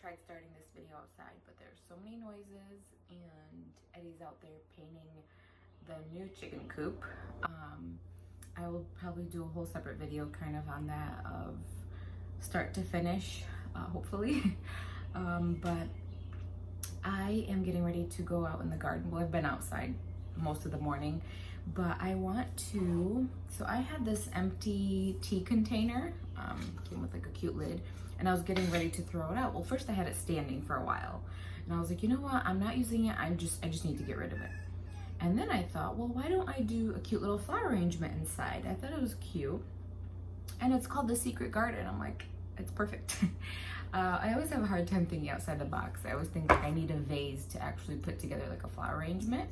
tried starting this video outside, but there's so many noises, and Eddie's out there painting the new chicken coop. I will probably do a whole separate video kind of on that, of start to finish, hopefully. But I am getting ready to go out in the garden. Well, I've been outside most of the morning, but I want to, so I had this empty tea container, came with like a cute lid, and I was getting ready to throw it out. Well, first I had it standing for a while, and I was like, you know what, I'm not using it, I just need to get rid of it. And then I thought, well, why don't I do a cute little flower arrangement inside? I thought it was cute, and it's called The Secret Garden. I'm like, it's perfect. I always have a hard time thinking outside the box. I always think like I need a vase to actually put together like a flower arrangement.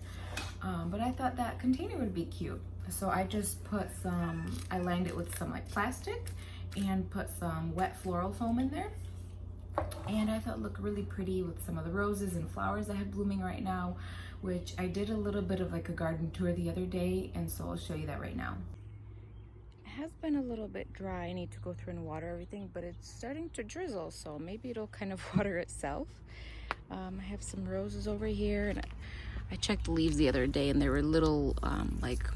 But I thought that container would be cute. So I just put some, I lined it with some like plastic and put some wet floral foam in there. And I thought it looked really pretty with some of the roses and flowers I have blooming right now, which I did a little bit of like a garden tour the other day, and so I'll show you that right now. It has been a little bit dry. I need to go through and water everything, but it's starting to drizzle, so maybe it'll kind of water itself. I have some roses over here, and I checked the leaves the other day, and there were little like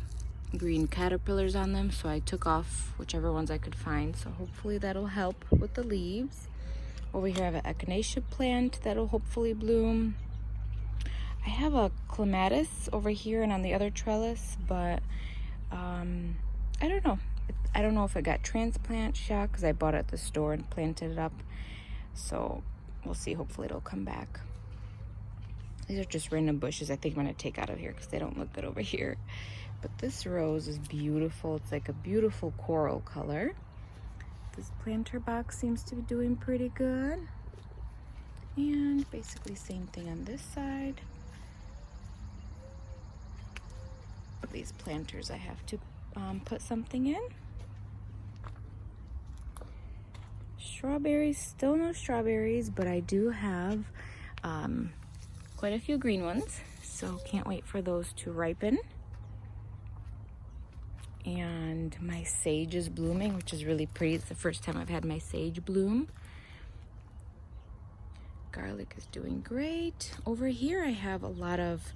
green caterpillars on them, so I took off whichever ones I could find, so hopefully that'll help with the leaves. Over here I have an echinacea plant that'll hopefully bloom. I have a clematis over here and on the other trellis, but I don't know. I don't know if it got transplant shock because I bought it at the store and planted it up. So we'll see. Hopefully it'll come back. These are just random bushes I think I'm going to take out of here because they don't look good over here. But this rose is beautiful. It's like a beautiful coral color. This planter box seems to be doing pretty good. And basically same thing on this side. These planters I have to put something in. Strawberries, still no strawberries, but I do have quite a few green ones, so can't wait for those to ripen. And my sage is blooming, which is really pretty. It's the first time I've had my sage bloom. Garlic is doing great. Over here I have a lot of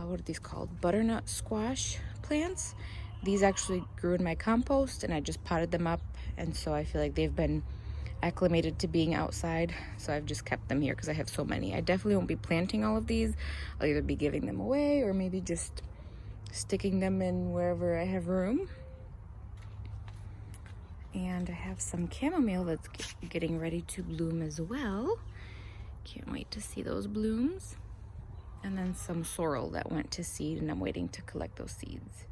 what are these called? Butternut squash plants. These actually grew in my compost, and I just potted them up, and so I feel like they've been acclimated to being outside, so I've just kept them here because I have so many. I definitely won't be planting all of these. I'll either be giving them away or maybe just sticking them in wherever I have room. And I have some chamomile that's getting ready to bloom as well. Can't wait to see those blooms. And then some sorrel that went to seed, and I'm waiting to collect those seeds.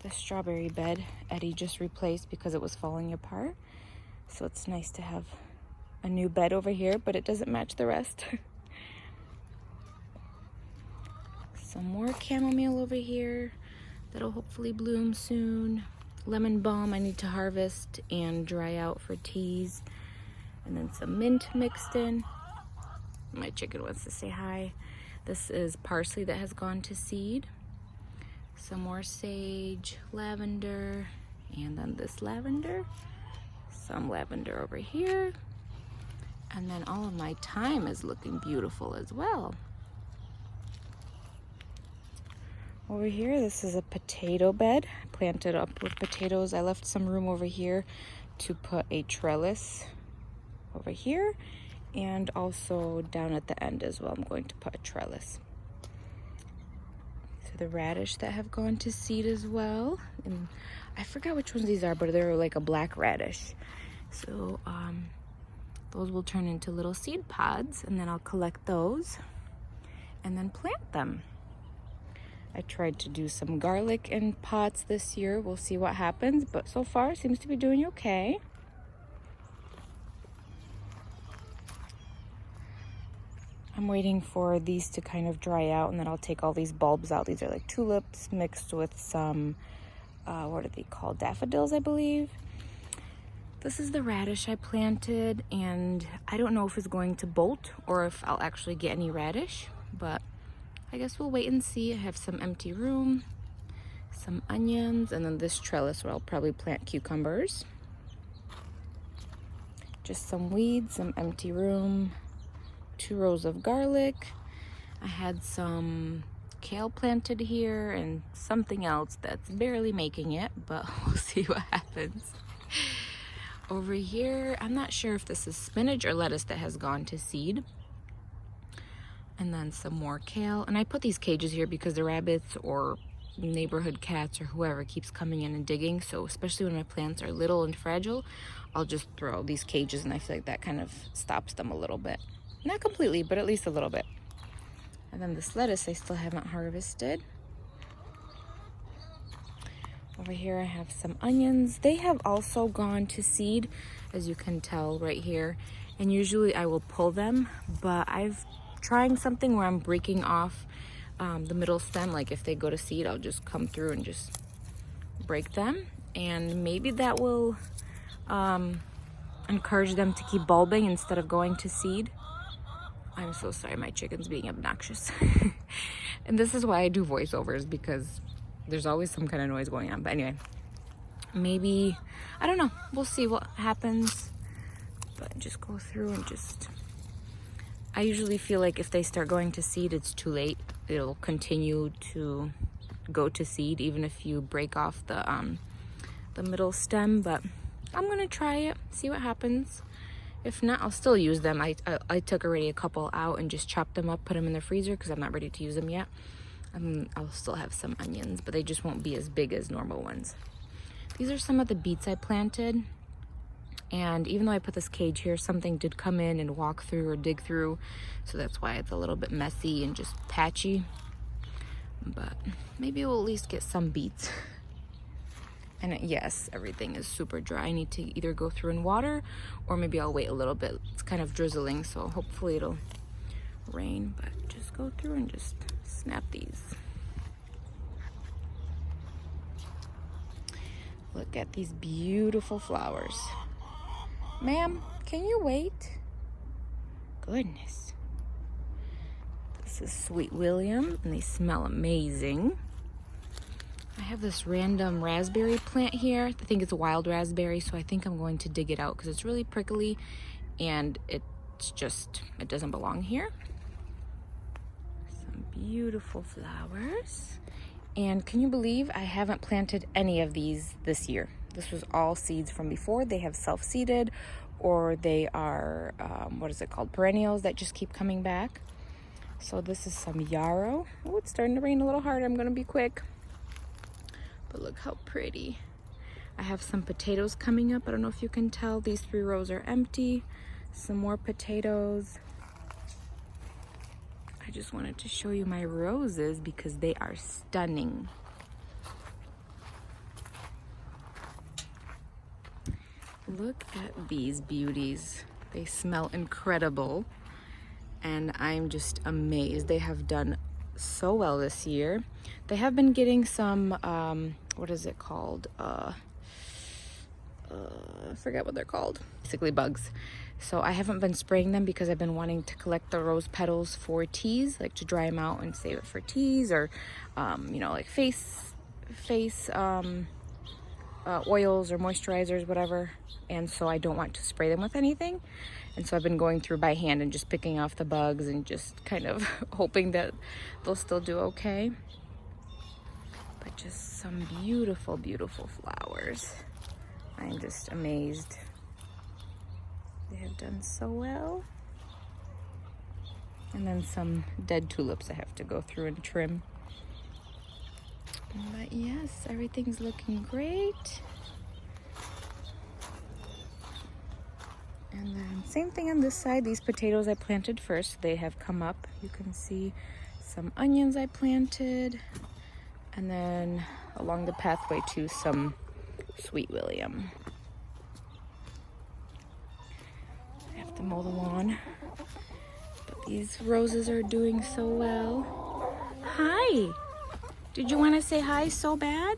The strawberry bed Eddie just replaced because it was falling apart. So it's nice to have a new bed over here, but it doesn't match the rest. Some more chamomile over here that'll hopefully bloom soon. Lemon balm I need to harvest and dry out for teas. And then some mint mixed in. My chicken wants to say hi. This is parsley that has gone to seed. Some more sage, lavender, and then this lavender. Some lavender over here. And then all of my thyme is looking beautiful as well. Over here, this is a potato bed. I planted up with potatoes. I left some room over here to put a trellis over here, and also down at the end as well I'm going to put a trellis. So the radish that have gone to seed as well, and I forgot which ones these are, but they're like a black radish. So those will turn into little seed pods, and then I'll collect those and then plant them. I tried to do some garlic in pots this year. We'll see what happens, but so far it seems to be doing okay. I'm waiting for these to kind of dry out, and then I'll take all these bulbs out. These are like tulips mixed with some, what are they called? Daffodils, I believe. This is the radish I planted, and I don't know if it's going to bolt or if I'll actually get any radish, but I guess we'll wait and see. I have some empty room some onions, and then this trellis where I'll probably plant cucumbers. Just some weeds, some empty room, 2 rows of garlic. I had some kale planted here and something else that's barely making it, but we'll see what happens. Over here, I'm not sure if this is spinach or lettuce that has gone to seed. And then some more kale. And I put these cages here because the rabbits or neighborhood cats or whoever keeps coming in and digging. So especially when my plants are little and fragile, I'll just throw these cages, and I feel like that kind of stops them a little bit. Not completely, but at least a little bit. And then this lettuce I still haven't harvested. Over here I have some onions. They have also gone to seed, as you can tell right here. And usually I will pull them, but I've trying something where I'm breaking off the middle stem. Like if they go to seed, I'll just come through and just break them. And maybe that will encourage them to keep bulbing instead of going to seed. I'm so sorry, my chicken's being obnoxious. And this is why I do voiceovers, because there's always some kind of noise going on. But anyway, maybe, I don't know. We'll see what happens. But just go through and just, I usually feel like if they start going to seed, it's too late. It'll continue to go to seed, even if you break off the middle stem. But I'm gonna try it, see what happens. If not, I'll still use them. I took already a couple out and just chopped them up, put them in the freezer because I'm not ready to use them yet. I'll still have some onions, but they just won't be as big as normal ones. These are some of the beets I planted. And even though I put this cage here, something did come in and walk through or dig through. So that's why it's a little bit messy and just patchy. But maybe we'll at least get some beets. And yes, everything is super dry. I need to either go through and water, or maybe I'll wait a little bit. It's kind of drizzling, so hopefully it'll rain. But just go through and just snap these. Look at these beautiful flowers. Ma'am, can you wait? Goodness. This is Sweet William, and they smell amazing. I have this random raspberry plant here. I think it's a wild raspberry, so I think I'm going to dig it out because it's really prickly and it's just, it doesn't belong here. Some beautiful flowers. And can you believe I haven't planted any of these this year? This was all seeds from before. They have self-seeded, or they are, what is it called? Perennials that just keep coming back. So this is some yarrow. Oh, it's starting to rain a little hard. I'm gonna be quick. But look how pretty. I have some potatoes coming up. I don't know if you can tell. These 3 rows are empty. Some more potatoes. I just wanted to show you my roses because they are stunning. Look at these beauties. They smell incredible. And I'm just amazed. They have done so well this year. They have been getting some, what is it called? I forget what they're called. Basically bugs. So I haven't been spraying them because I've been wanting to collect the rose petals for teas, like to dry them out and save it for teas, or, you know, like face oils or moisturizers, whatever. And so I don't want to spray them with anything. And so I've been going through by hand and just picking off the bugs and just kind of hoping that they'll still do okay. But just some beautiful, beautiful flowers. I'm just amazed. They have done so well. And then some dead tulips I have to go through and trim. But yes, everything's looking great. And then same thing on this side. These potatoes I planted first. They have come up. You can see some onions I planted. And then along the pathway to some Sweet William. I have to mow the lawn. But these roses are doing so well. Hi! Did you want to say hi so bad?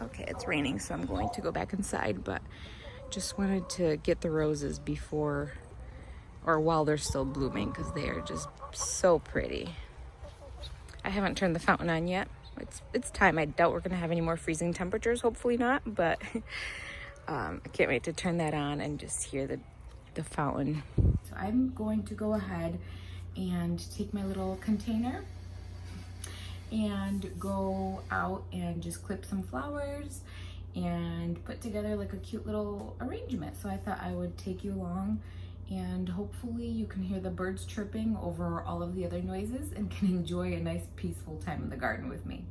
Okay, it's raining, so I'm going to go back inside, but just wanted to get the roses before, or while they're still blooming, because they are just so pretty. I haven't turned the fountain on yet. It's time. I doubt we're gonna have any more freezing temperatures, hopefully not, but I can't wait to turn that on and just hear the fountain. So I'm going to go ahead and take my little container and go out and just clip some flowers and put together like a cute little arrangement. So I thought I would take you along, and hopefully you can hear the birds chirping over all of the other noises and can enjoy a nice peaceful time in the garden with me.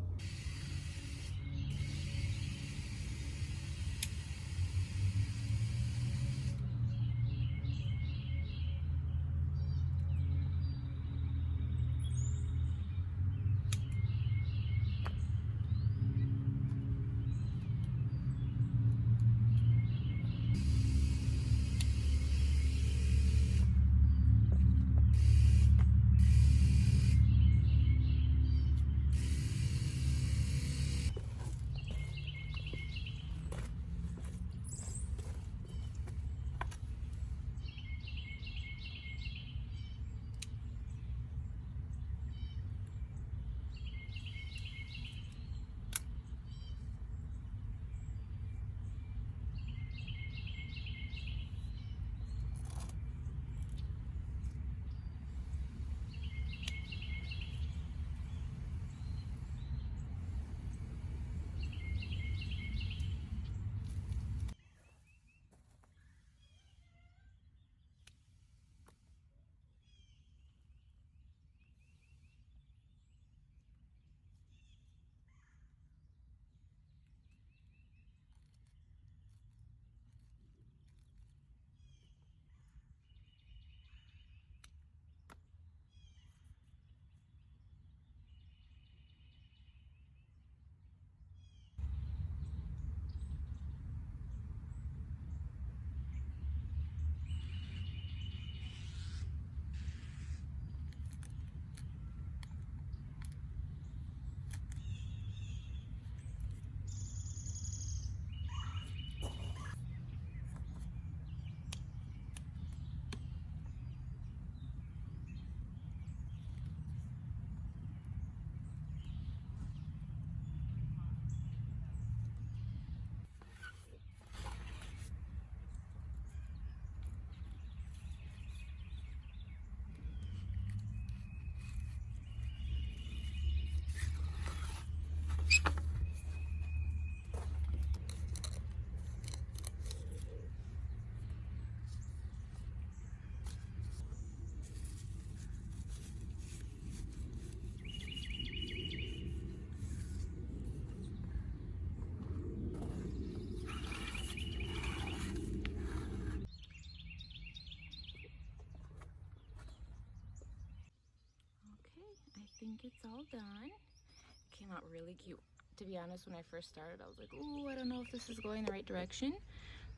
I think it's all done. It came out really cute. To be honest, when I first started, I was like, oh, I don't know if this is going the right direction.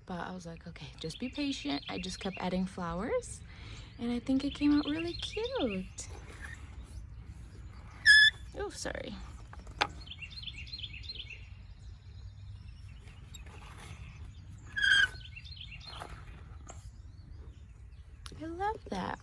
But I was like, okay, just be patient. I just kept adding flowers, and I think it came out really cute. Oh, sorry. I love that.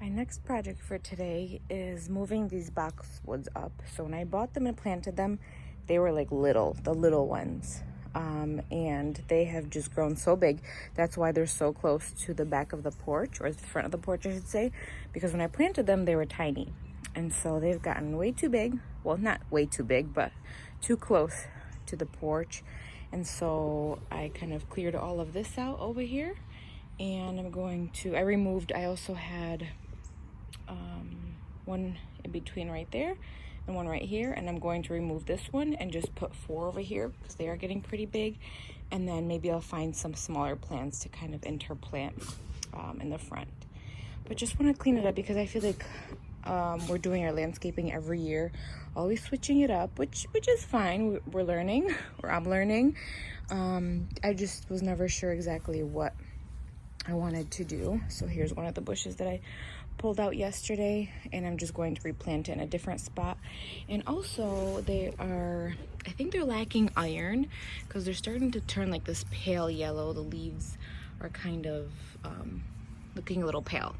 My next project for today is moving these boxwoods up. So when I bought them and planted them, they were like the little ones. And they have just grown so big. That's why they're so close to the back of the porch, or the front of the porch, I should say, because when I planted them, they were tiny. And so they've gotten way too big. Well, not way too big, but too close to the porch. And so I kind of cleared all of this out over here. And I also had one in between right there and one right here, and I'm going to remove this one and just put 4 over here because they are getting pretty big. And then maybe I'll find some smaller plants to kind of interplant in the front. But just want to clean it up because I feel like we're doing our landscaping every year, always switching it up, which is fine. We're learning, or I'm learning. I just was never sure exactly what I wanted to do. So here's one of the bushes that I pulled out yesterday, and I'm just going to replant it in a different spot. And also I think they're lacking iron because they're starting to turn like this pale yellow. The leaves are kind of looking a little pale.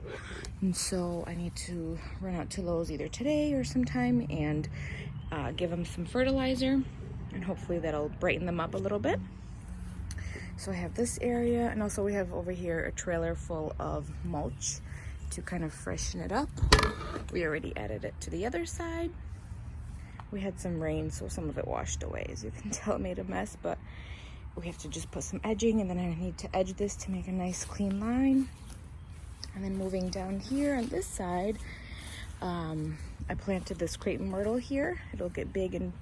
And so I need to run out to Lowe's either today or sometime and give them some fertilizer, and hopefully that'll brighten them up a little bit. So I have this area, and also we have over here a trailer full of mulch to kind of freshen it up. We already added it to the other side. We had some rain, so some of it washed away. As you can tell, it made a mess, but we have to just put some edging, and then I need to edge this to make a nice clean line. And then moving down here on this side, I planted this crepe myrtle here. It'll get big and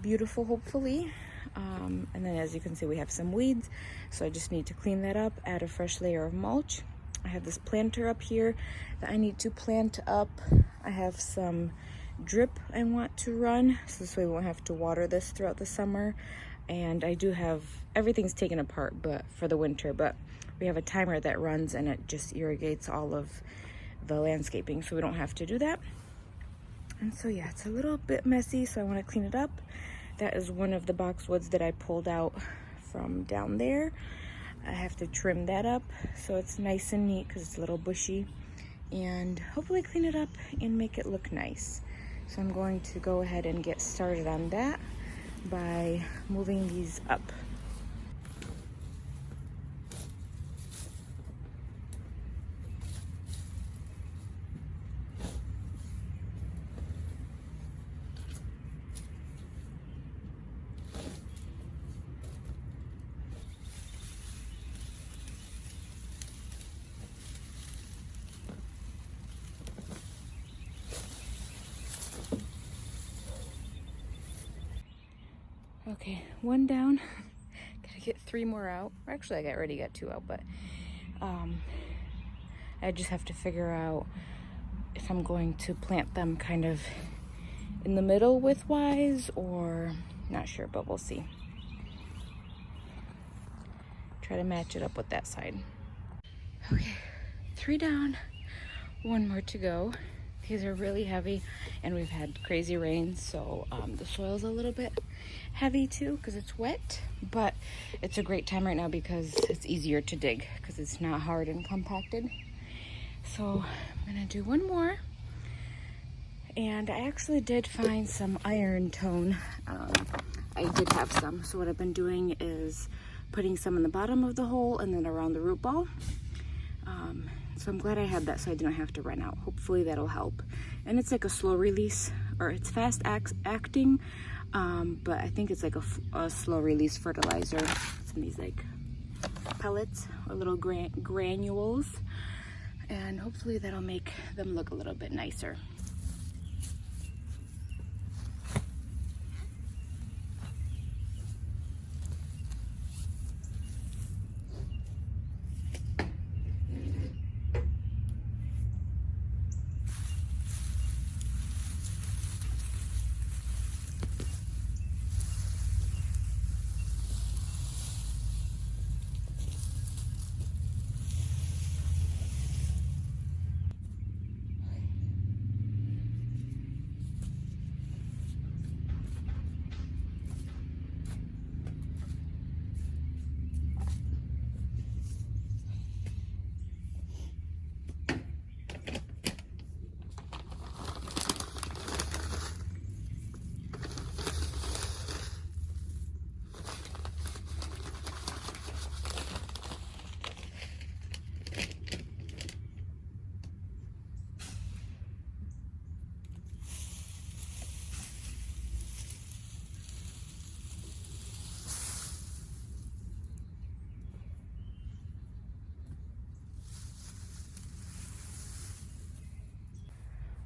beautiful, hopefully. And then as you can see, we have some weeds, so I just need to clean that up, add a fresh layer of mulch. I have this planter up here that I need to plant up. I have some drip I want to run, so this way we won't have to water this throughout the summer. And I do have, everything's taken apart but for the winter, but we have a timer that runs and it just irrigates all of the landscaping, so we don't have to do that. And so yeah, it's a little bit messy, so I want to clean it up. That is one of the boxwoods that I pulled out from down there. I have to trim that up so it's nice and neat because it's a little bushy, and hopefully clean it up and make it look nice. So I'm going to go ahead and get started on that by moving these up. Okay, one down. Gotta get 3 more out. Actually, I already got 2 out, but I just have to figure out if I'm going to plant them kind of in the middle widthwise or not sure, but we'll see. Try to match it up with that side. Okay, 3 down, 1 more to go. These are really heavy, and we've had crazy rain, so the soil's a little bit heavy too because it's wet, but it's a great time right now because it's easier to dig because it's not hard and compacted. So I'm gonna do 1 more, and I actually did find some iron tone. I did have some, so what I've been doing is putting some in the bottom of the hole and then around the root ball. So I'm glad I had that so I didn't have to run out. Hopefully that'll help. And it's like a slow release, or it's fast acting, but I think it's like a slow release fertilizer. It's in these like pellets or little granules, and hopefully that'll make them look a little bit nicer.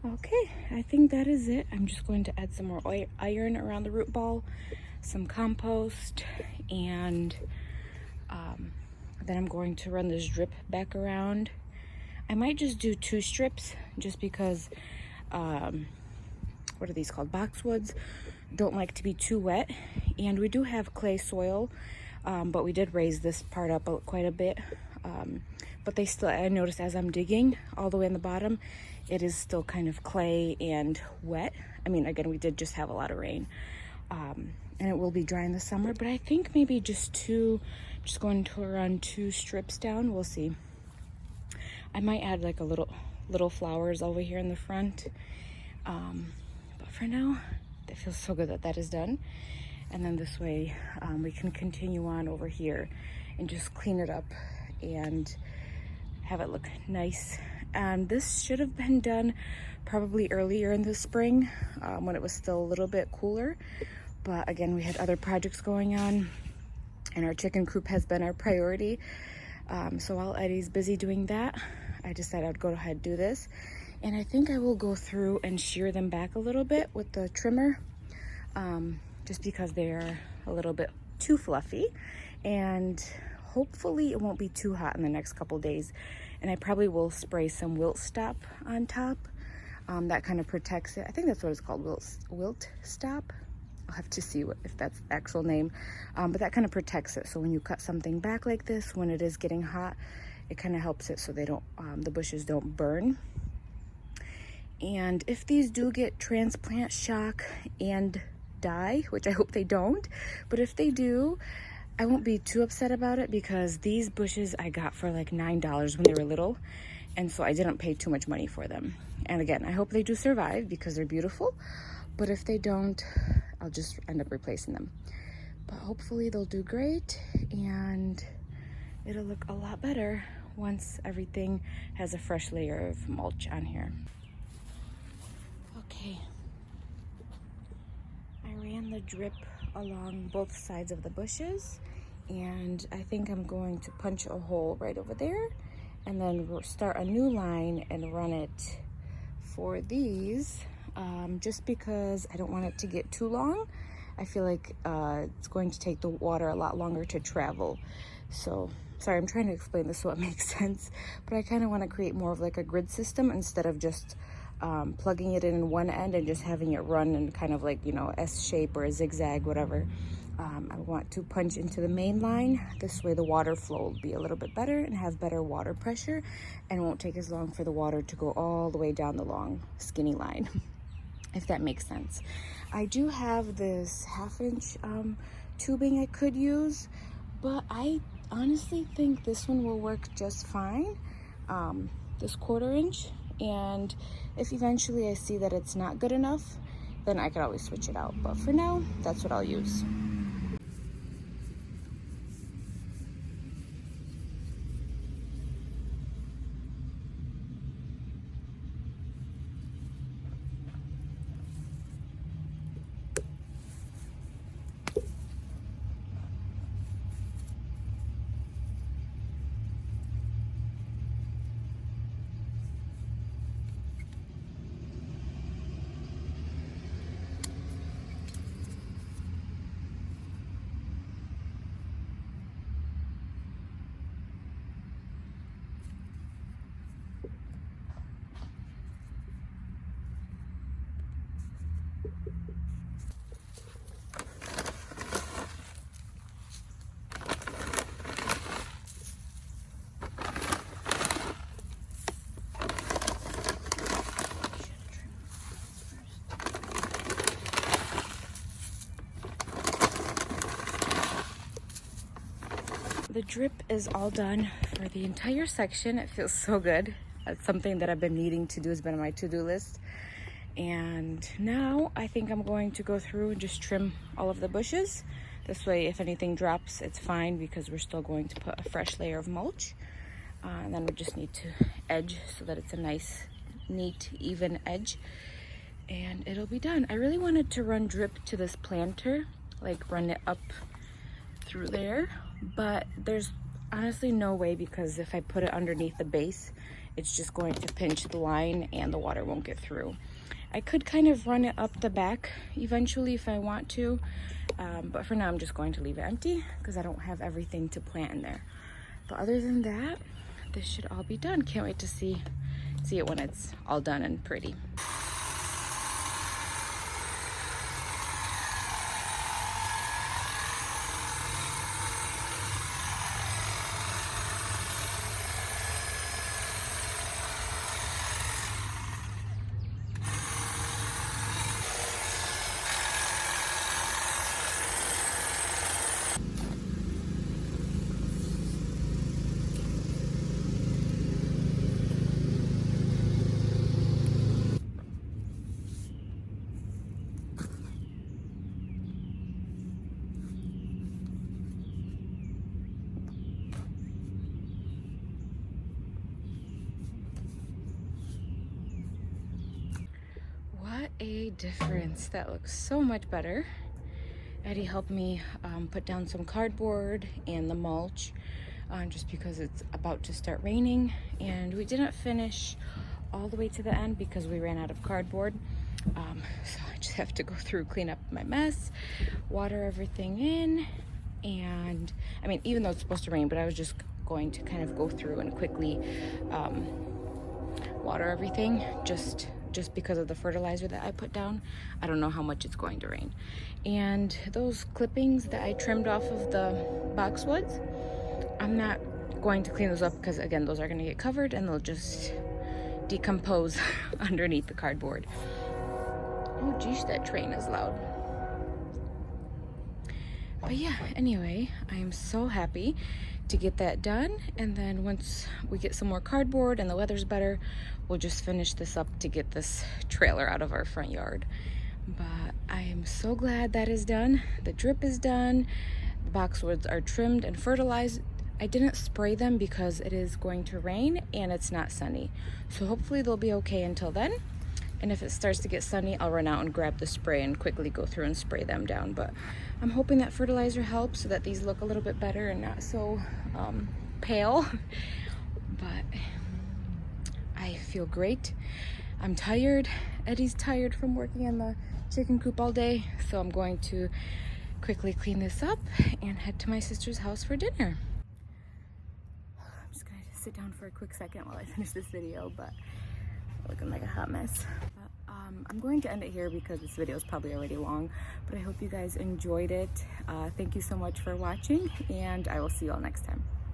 Okay, I think that is it. I'm just going to add some more iron around the root ball, some compost, and then I'm going to run this drip back around. I might just do 2 strips just because, what are these called? Boxwoods don't like to be too wet, and we do have clay soil, but we did raise this part up quite a bit. But they still, I noticed as I'm digging all the way in the bottom, it is still kind of clay and wet. I mean, again, we did just have a lot of rain, and it will be dry in the summer, but I think maybe just going to run 2 strips down. We'll see. I might add like a little flowers over here in the front. But for now, it feels so good that that is done. And then this way we can continue on over here and just clean it up and have it look nice. And this should have been done probably earlier in the spring when it was still a little bit cooler. But again, we had other projects going on and our chicken coop has been our priority. So while Eddie's busy doing that, I decided I'd go ahead and do this. And I think I will go through and shear them back a little bit with the trimmer, just because they're a little bit too fluffy. And hopefully it won't be too hot in the next couple days. And I probably will spray some wilt stop on top. That kind of protects it. I think that's what it's called, wilt stop. I'll have to see if that's the actual name. But that kind of protects it. So when you cut something back like this, when it is getting hot, it kind of helps it so they don't, the bushes don't burn. And if these do get transplant shock and die, which I hope they don't, but if they do, I won't be too upset about it because these bushes I got for like $9 when they were little. And so I didn't pay too much money for them. And again, I hope they do survive because they're beautiful. But if they don't, I'll just end up replacing them. But hopefully they'll do great and it'll look a lot better once everything has a fresh layer of mulch on here. Okay, I ran the drip along both sides of the bushes and I think I'm going to punch a hole right over there and then start a new line and run it for these. Just because I don't want it to get too long. I feel like it's going to take the water a lot longer to travel. So, sorry, I'm trying to explain this so it makes sense, but I kind of want to create more of like a grid system instead of just plugging it in one end and just having it run in kind of like, you know, S shape or a zigzag, whatever. I want to punch into the main line. This way the water flow will be a little bit better and have better water pressure and won't take as long for the water to go all the way down the long skinny line. If that makes sense. I do have this 1/2 inch tubing I could use, but I honestly think this one will work just fine, this 1/4 inch. And if eventually I see that it's not good enough, then I could always switch it out. But for now, that's what I'll use. The drip is all done for the entire section. It feels so good. That's something that I've been needing to do, has been on my to-do list. And now I think I'm going to go through and just trim all of the bushes. This way, if anything drops, it's fine because we're still going to put a fresh layer of mulch. And then we just need to edge so that it's a nice, neat, even edge. And it'll be done. I really wanted to run drip to this planter, like run it up through there, but there's honestly no way because if I put it underneath the base, it's just going to pinch the line and the water won't get through. I could kind of run it up the back eventually if I want to, but for now I'm just going to leave it empty because I don't have everything to plant in there. But other than that, this should all be done. Can't wait to see it when it's all done and pretty. a difference. That looks so much better. Eddie helped me put down some cardboard and the mulch just because it's about to start raining, and we didn't finish all the way to the end because we ran out of cardboard. So I just have to go through, clean up my mess, water everything in, and I mean, even though it's supposed to rain, but I was just going to kind of go through and quickly water everything just because of the fertilizer that I put down. I don't know how much it's going to rain. And those clippings that I trimmed off of the boxwoods, I'm not going to clean those up because, again, those are going to get covered and they'll just decompose underneath the cardboard. Oh geez, that train is loud. But yeah, anyway, I am so happy to get that done, and then once we get some more cardboard and the weather's better, we'll just finish this up to get this trailer out of our front yard. But I am so glad that is done. The drip is done, the boxwoods are trimmed and fertilized. I didn't spray them because it is going to rain and it's not sunny, so hopefully they'll be okay until then. And if it starts to get sunny, I'll run out and grab the spray and quickly go through and spray them down. But I'm hoping that fertilizer helps so that these look a little bit better and not so pale. But I feel great. I'm tired. Eddie's tired from working in the chicken coop all day. So I'm going to quickly clean this up and head to my sister's house for dinner. I'm just gonna sit down for a quick second while I finish this video, but looking like a hot mess. I'm going to end it here because this video is probably already long, but I hope you guys enjoyed it. Thank you so much for watching, and I will see you all next time.